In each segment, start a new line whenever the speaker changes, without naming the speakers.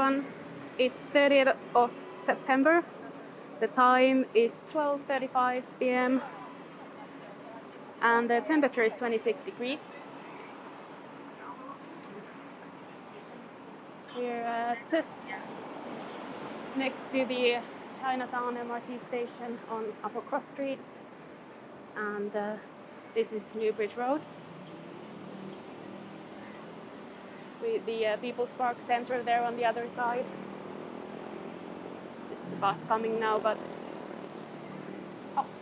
everyone. It's 30th of September. The time is 12:35 p.m. and the temperature is 26 degrees. We're just next to the Chinatown MRT station on Upper Cross Street, and this is New Bridge Road with the People's Park Centre there on the other side. It's just the bus coming now, but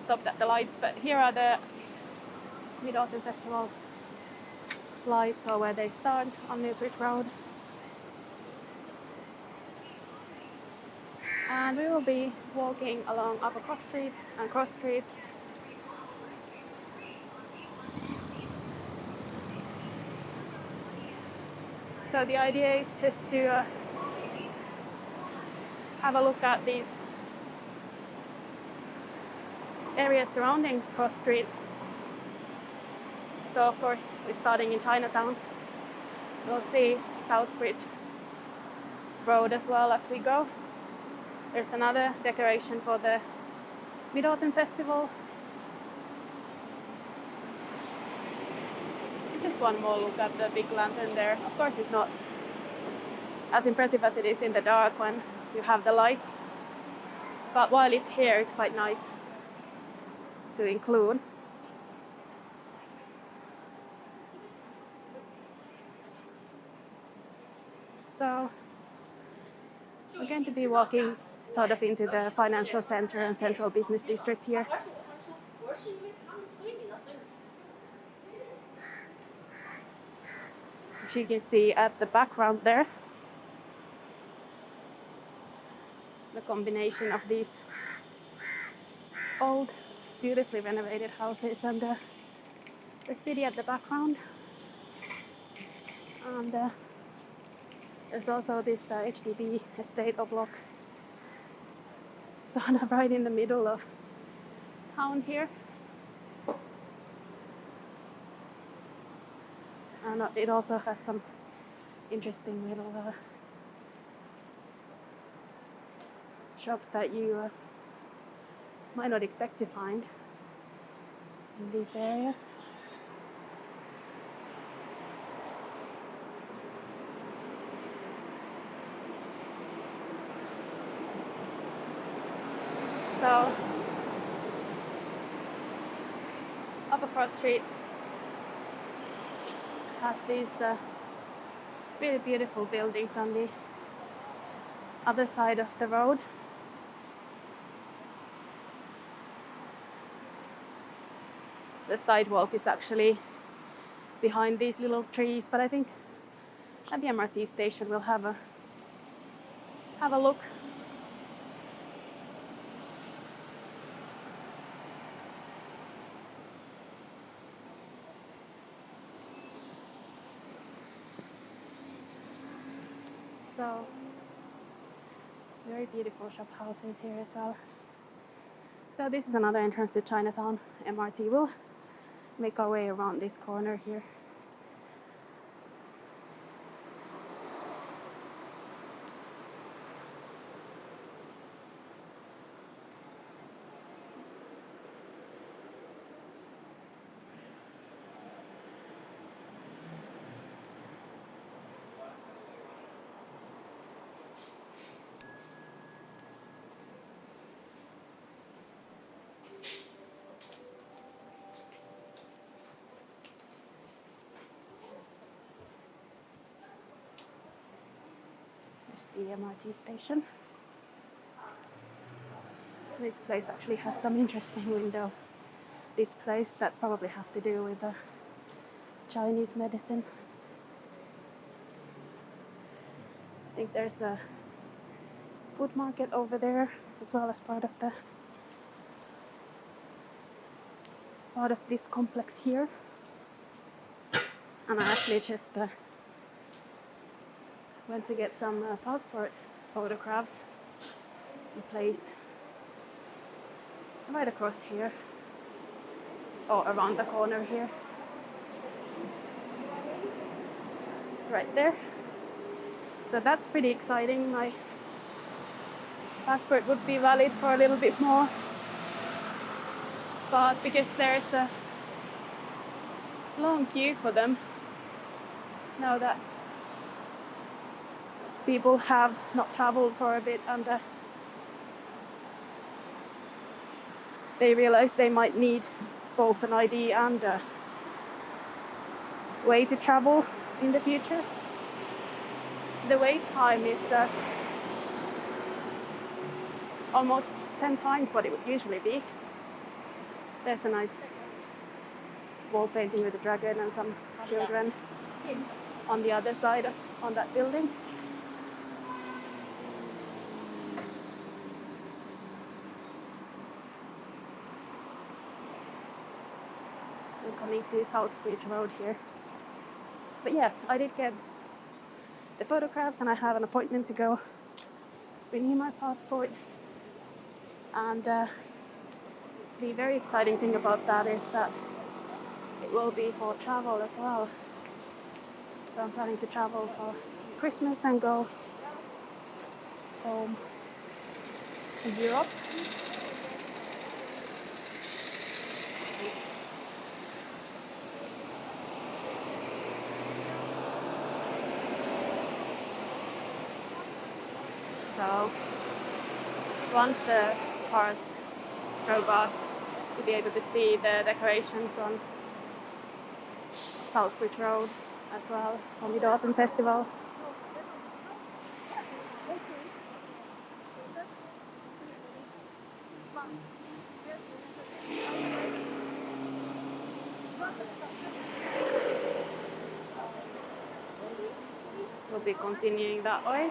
stopped at the lights. But here are the Mid-Autumn Festival lights, or where they start on New Bridge Road. And we will be walking along Upper Cross Street and Cross Street. So the idea is just to have a look at these areas surrounding Cross Street. So of course we're starting in Chinatown. We'll see South Bridge Road as well as we go. There's another decoration for the Mid-Autumn Festival. Just one more look at the big lantern there. Of course it's not as impressive as it is in the dark when you have the lights, but while it's here it's quite nice to include. So we're going to be walking sort of into the financial center and central business district here. As you can see at the background there, the combination of these old, beautifully renovated houses and the city at the background. And there's also this HDB estate or block sort of right in the middle of town here. And it also has some interesting little shops that you might not expect to find in these areas. So, Upper Cross Street has these really beautiful buildings on the other side of the road. The sidewalk is actually behind these little trees, but I think at the MRT station we'll have a look. So, very beautiful shop houses here as well. So this is another entrance to Chinatown MRT. We'll make our way around this corner here. The MRT station. This place actually has some interesting window displays that probably have to do with the Chinese medicine. I think there's a food market over there as well as part of this complex here. And I actually just went to get some passport photographs. The place right across here, or around the corner here. It's right there. So that's pretty exciting. My passport would be valid for a little bit more, but because there's a long queue for them now that people have not traveled for a bit and they realize they might need both an ID and a way to travel in the future. The wait time is almost 10 times what it would usually be. There's a nice wall painting with a dragon and some children on the other side on that building. I'm coming to South Bridge Road here. But yeah, I did get the photographs and I have an appointment to go renew my passport. And the very exciting thing about that is that it will be for travel as well. So I'm planning to travel for Christmas and go home to Europe. So once the cars drove past, you'll be able to see the decorations on Southbridge Road as well on the Autumn Festival. We'll be continuing that way.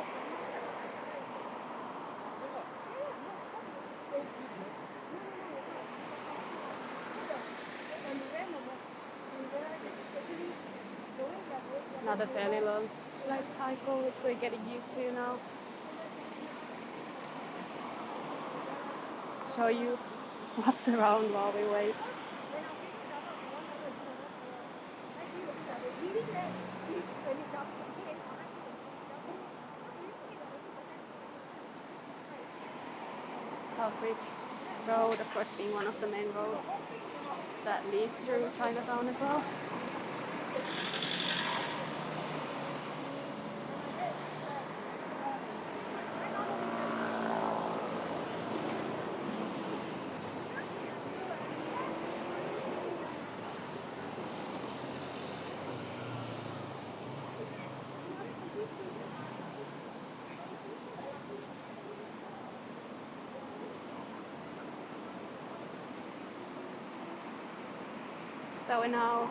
Another fairly long life cycle, which we're getting used to now. Show you what's around while we wait. Southbridge Road, of course, being one of the main roads that leads through Chinatown as well. So we're now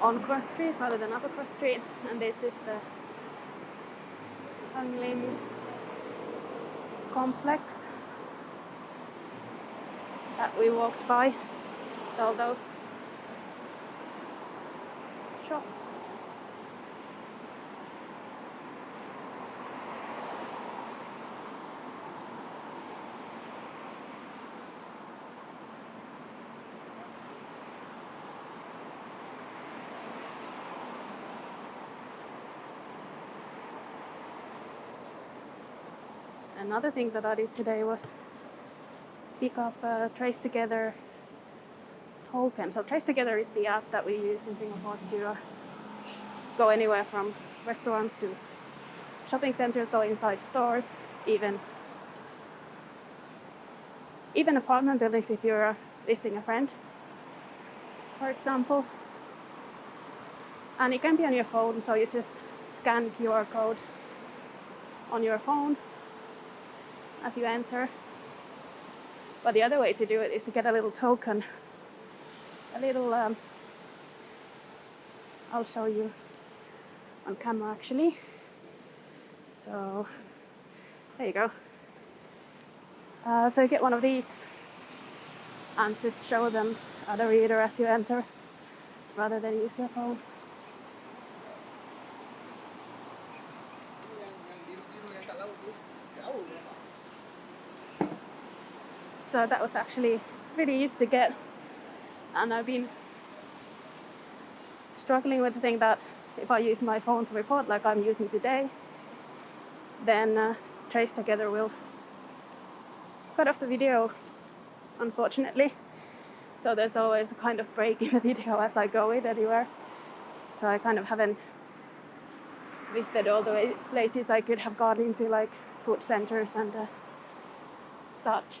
on Cross Street rather than Upper Cross Street, and this is the Lim Complex that we walked by, all those shops. Another thing that I did today was pick up a Trace Together token. So Trace Together is the app that we use in Singapore to go anywhere from restaurants to shopping centers or inside stores, even apartment buildings if you're visiting a friend, for example. And it can be on your phone, so you just scan QR codes on your phone as you enter. But the other way to do it is to get a little token, I'll show you on camera actually. So there you go. So you get one of these and just show them at the reader as you enter rather than use your phone. So that was actually really easy to get, and I've been struggling with the thing that if I use my phone to record like I'm using today, then Trace Together will cut off the video, unfortunately. So there's always a kind of break in the video as I go it anywhere. So I kind of haven't visited all the places I could have gone into, like food centers and such.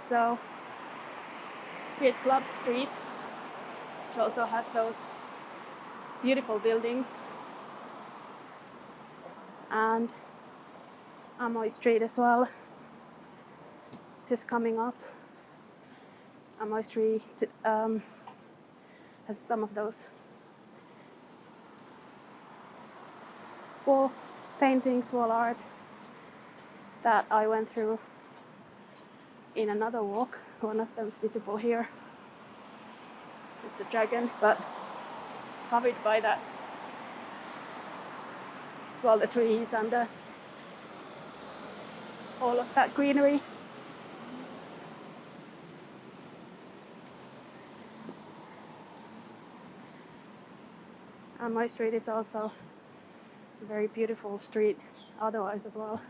So here's Club Street, which also has those beautiful buildings. And Amoy Street as well. It's just coming up. Amoy Street has some of those wall paintings, wall art that I went through in another walk. One of them is visible here. It's a dragon, but it's covered by that, well, the trees and all of that greenery. And my street is also a very beautiful street otherwise as well.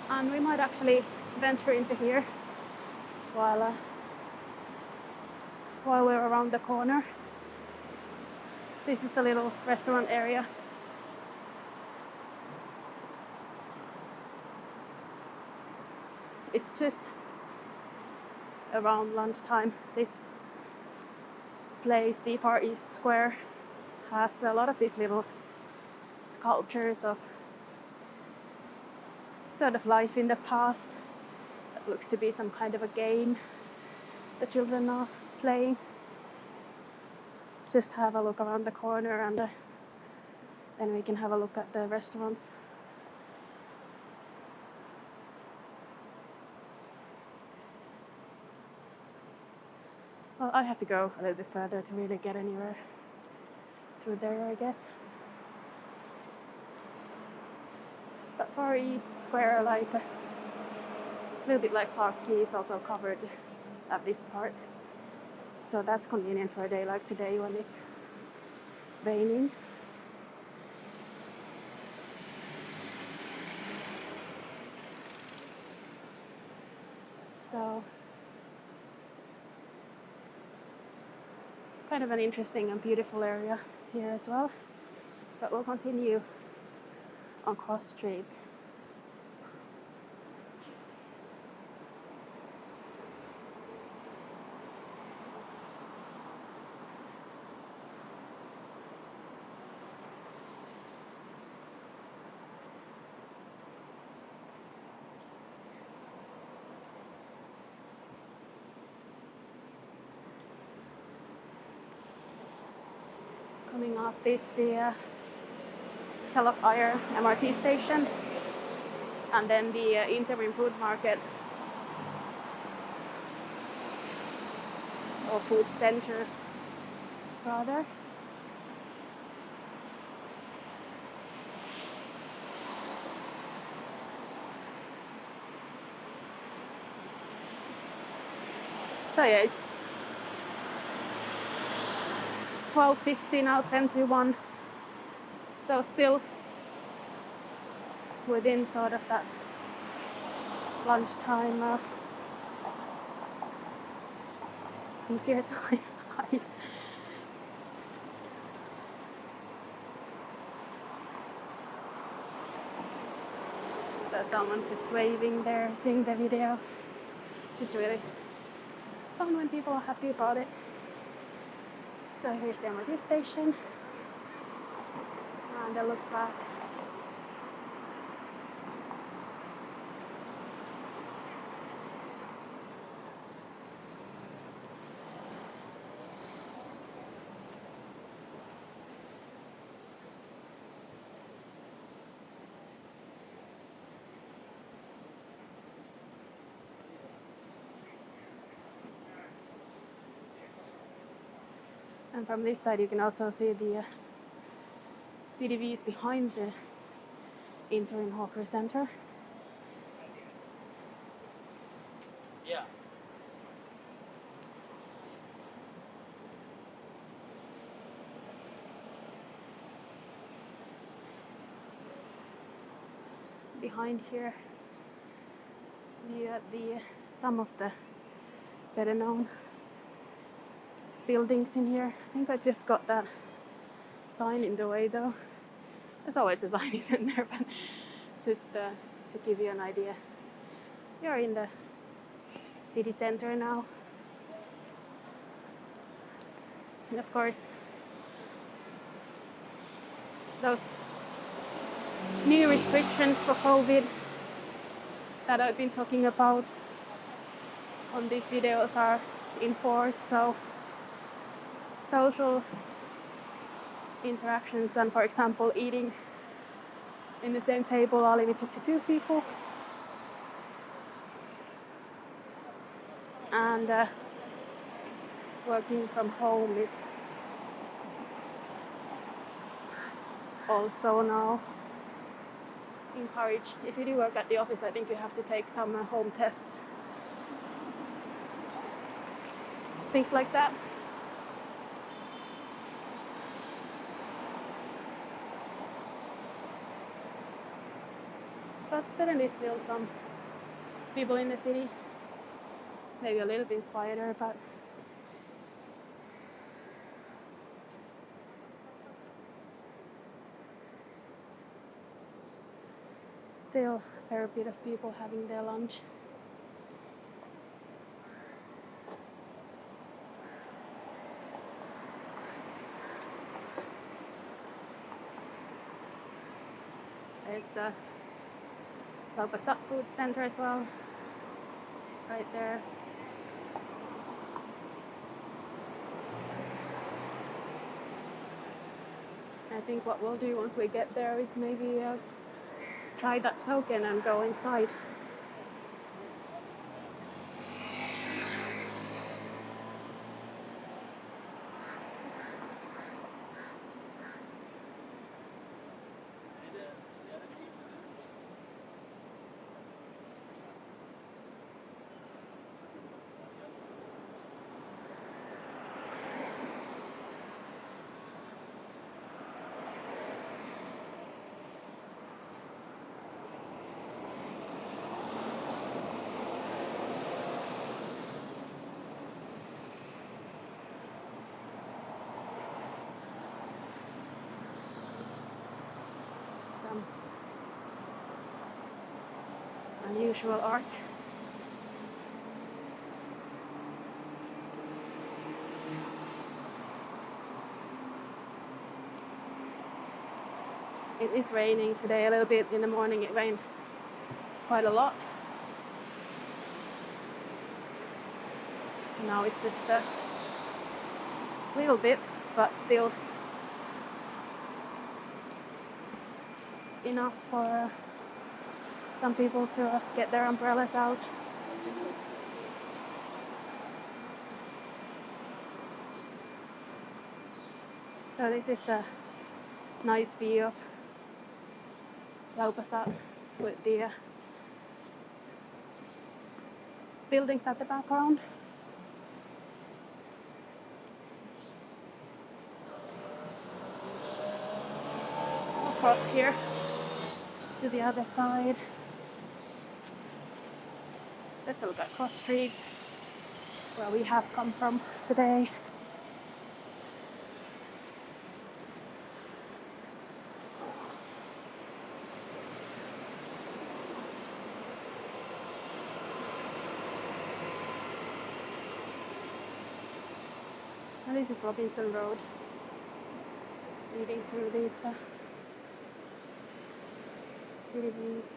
And we might actually venture into here while we're around the corner. This is a little restaurant area. It's just around lunchtime. This place, the Far East Square, has a lot of these little sculptures of sort of life in the past. That looks to be some kind of a game the children are playing. Just have a look around the corner and then we can have a look at the restaurants. Well, I have to go a little bit further to really get anywhere through there, I guess. But Far East Square, like a little bit like Park Quay, is also covered at this part. So that's convenient for a day like today when it's raining. So kind of an interesting and beautiful area here as well. But we'll continue on Cross Street. Coming off this, the Telefire MRT station, and then the interim food market or food center rather. So yeah, it's 12:50 now, 10 to 1. So still within sort of that lunchtime easier time. So someone's just waving there, seeing the video, which is really fun when people are happy about it. So here's the MRT station, and I look back. And from this side you can also see the city views behind the Interim Hawker Center.
Yeah.
Behind here, the some of the better known buildings in here. I think I just got that sign in the way though. There's always a sign in there, but just to give you an idea. We are in the city center now. And of course, those new restrictions for COVID that I've been talking about on these videos are in force, so social interactions and, for example, eating in the same table are limited to 2 people. And working from home is also now encouraged. If you do work at the office, I think you have to take some home tests. Things like that. But certainly still some people in the city. Maybe a little bit quieter, but still a fair bit of people having their lunch. There's the Lau Pa Sat food center as well, right there. I think what we'll do once we get there is maybe try that token and go inside. Some unusual art. It is raining today a little bit. In the morning it rained quite a lot. Now it's just a little bit, but still enough for some people to get their umbrellas out. So this is a nice view of Lau Pa Sat with the buildings at the background. Across here to the other side. Let's look at Cross Street, where we have come from today. And this is Robinson Road, leading through these city views.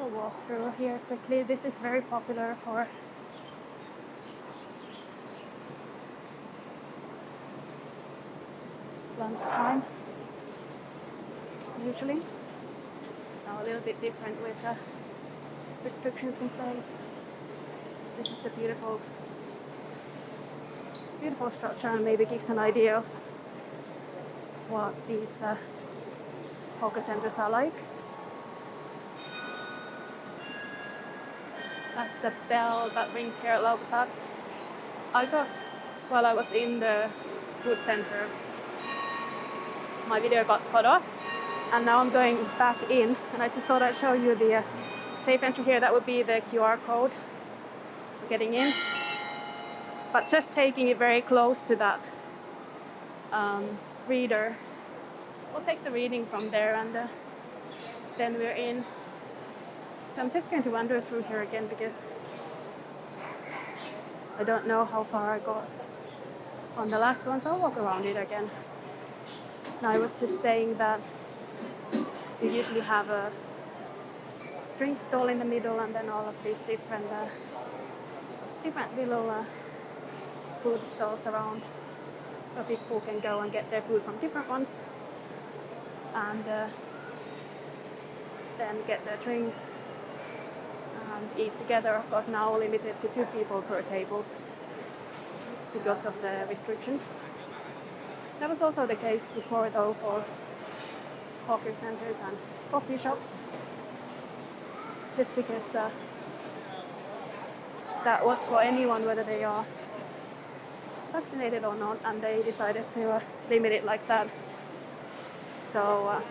We'll walk through here quickly. This is very popular for lunchtime, usually. Now a little bit different with restrictions in place. This is a beautiful structure and maybe gives an idea of what these hawker centers are like. That's the bell that rings here at Lau Pa Sat. I got, while I was in the food center, my video got cut off, and now I'm going back in, and I just thought I'd show you the safe entry here. That would be the QR code for getting in. But just taking it very close to that reader, we'll take the reading from there, and then we're in. So I'm just going to wander through here again because I don't know how far I got on the last one, so I'll walk around it again. Now I was just saying that you usually have a drink stall in the middle, and then all of these different little food stalls around where people can go and get their food from different ones, and then get their drinks and eat together. Of course, now limited to 2 people per table because of the restrictions. That was also the case before, though, for hawker centers and coffee shops, just because that was for anyone, whether they are vaccinated or not, and they decided to limit it like that. So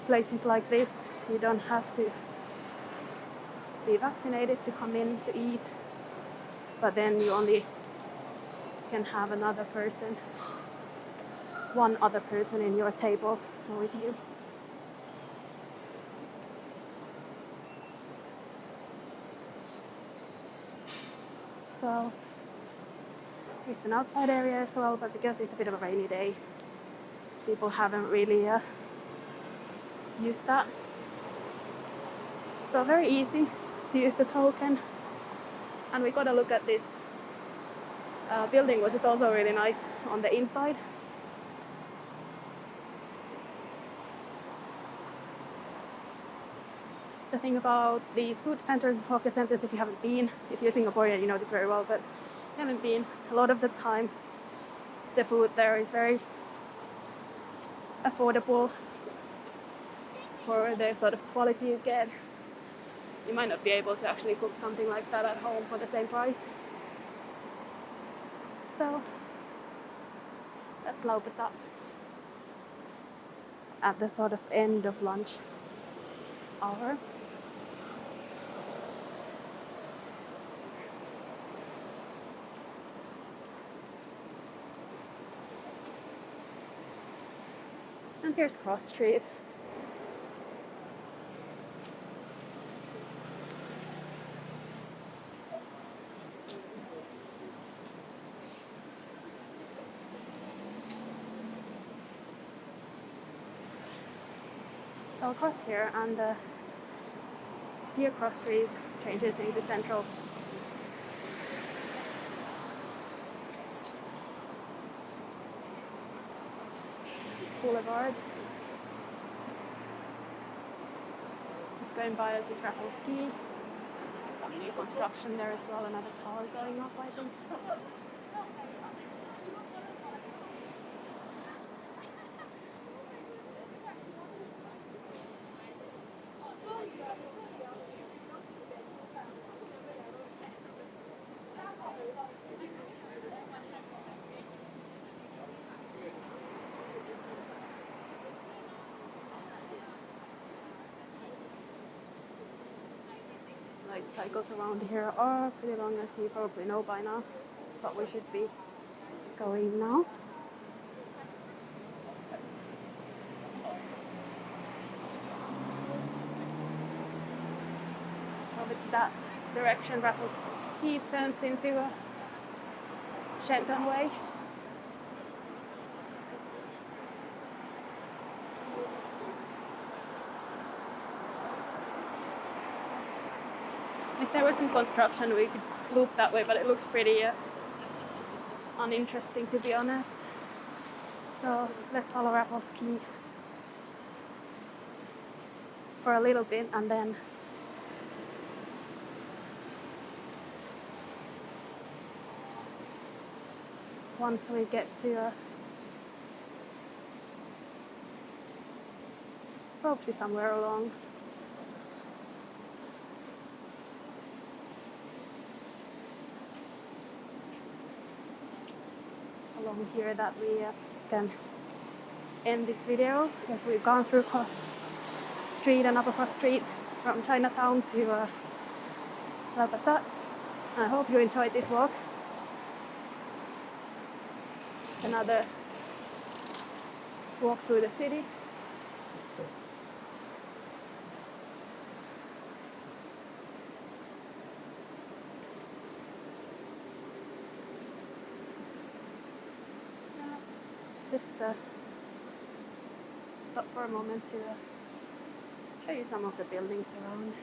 places like this, you don't have to be vaccinated to come in to eat, but then you only can have one other person in your table with you. So it's an outside area as well, but because it's a bit of a rainy day, people haven't really used that. So very easy to use the token. And we got a look at this building, which is also really nice on the inside. The thing about these food centers and hawker centers, if you haven't been, if you're Singaporean, you know this very well, but if you haven't been, a lot of the time the food there is very affordable for the sort of quality you get. You might not be able to actually cook something like that at home for the same price. So that's Lau Pa Sat at the sort of end of lunch hour. And here's Cross Street. So across here, and here Cross Street changes into Central. Boulevard. It's going by as this Raffles Quay. Some new construction there as well, another tower going up, I think. Light cycles around here are pretty long, as you probably know by now, but we should be going now. Over to that direction, Raffles Quay turns into Shenton Way. If there was some construction, we could loop that way, but it looks pretty uninteresting, to be honest. So let's follow Raffles Quay for a little bit, and then once we get to probably somewhere along here, that we can end this video, because we've gone through cross street and upper cross street from Chinatown to Lau Pa Sat. I hope you enjoyed this walk. Another walk through the city. Just stop for a moment to show you some of the buildings around.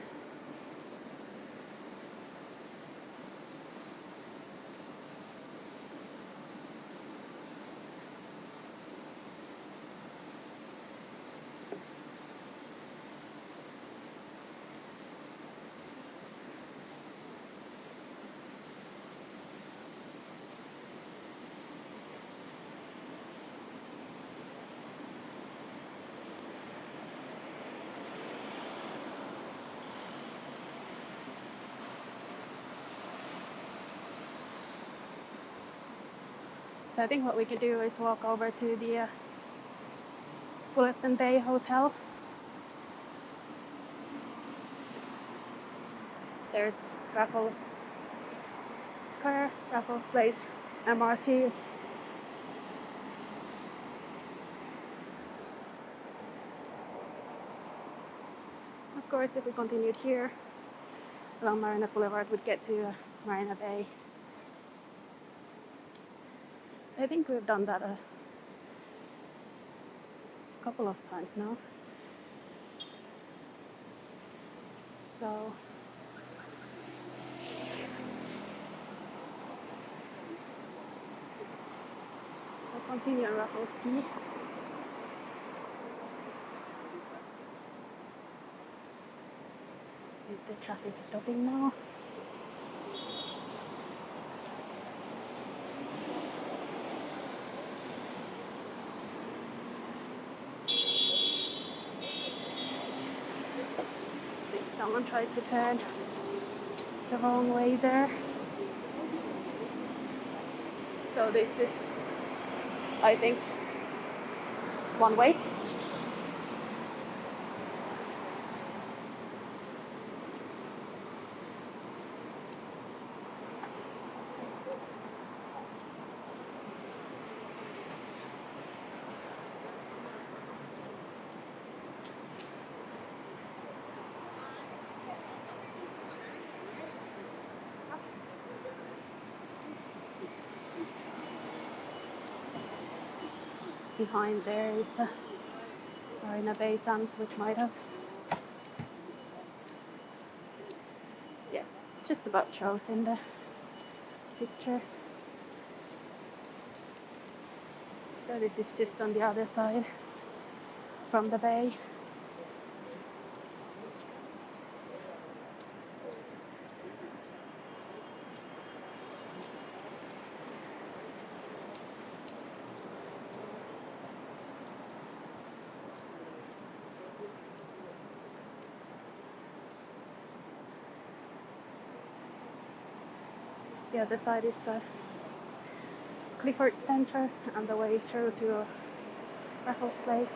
So I think what we could do is walk over to the Fullerton Bay Hotel. There's Raffles Square, Raffles Place, MRT. Of course, if we continued here along Marina Boulevard, we'd get to Marina Bay. I think we've done that a couple of times now. So we'll continue on Raffles Quay. Is the traffic stopping now? Someone tried to turn the wrong way there. So this is, I think, one way. Behind there is Marina Bay Sands, which might have, yes, just about shows in the picture. So this is just on the other side from the bay. The other side is Clifford Center, and the way through to Raffles Place.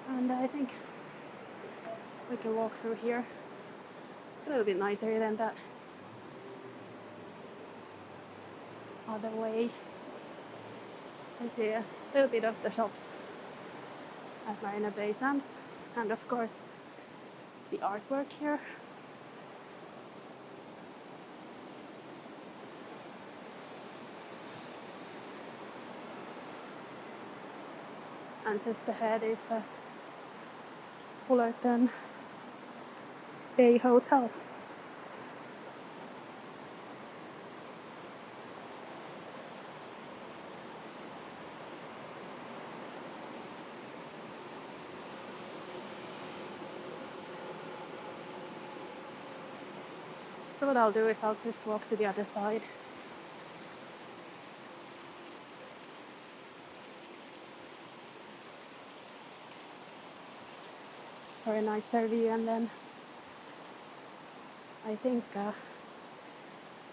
And I think we can walk through here. It's a little bit nicer than that other way. I see a little bit of the shops at Marina Bay Sands, and of course the artwork here. And just ahead is the Fullerton Bay Hotel. So what I'll do is I'll just walk to the other side. For a nicer view, and then I think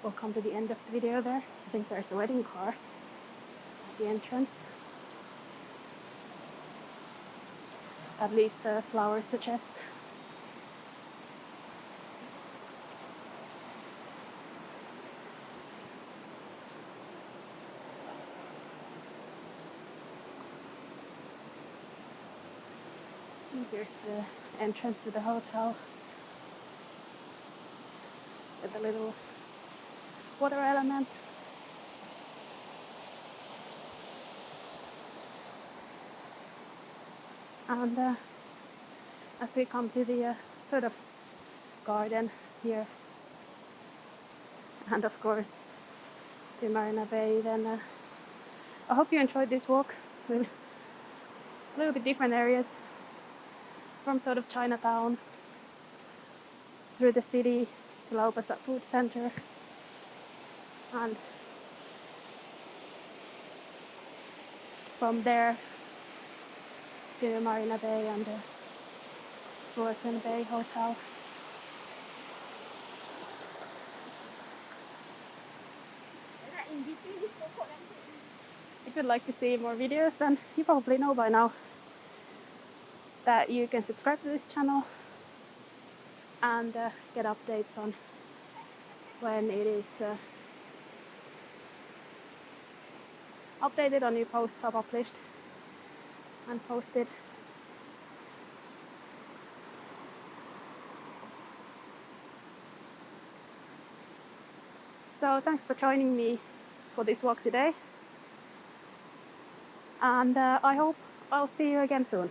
we'll come to the end of the video there. I think there's a wedding car at the entrance. At least the flowers suggest. And here's the entrance to the hotel with the little water element. And as we come to the sort of garden here, and of course to Marina Bay, then I hope you enjoyed this walk with a little bit different areas from sort of Chinatown through the city to Lau Pa Sat food center, and from there to Marina Bay and the Fullerton Bay Hotel. If you'd like to see more videos, then you probably know by now that you can subscribe to this channel and get updates on when it is updated, on new posts are published and posted. So thanks for joining me for this walk today, and I hope I'll see you again soon.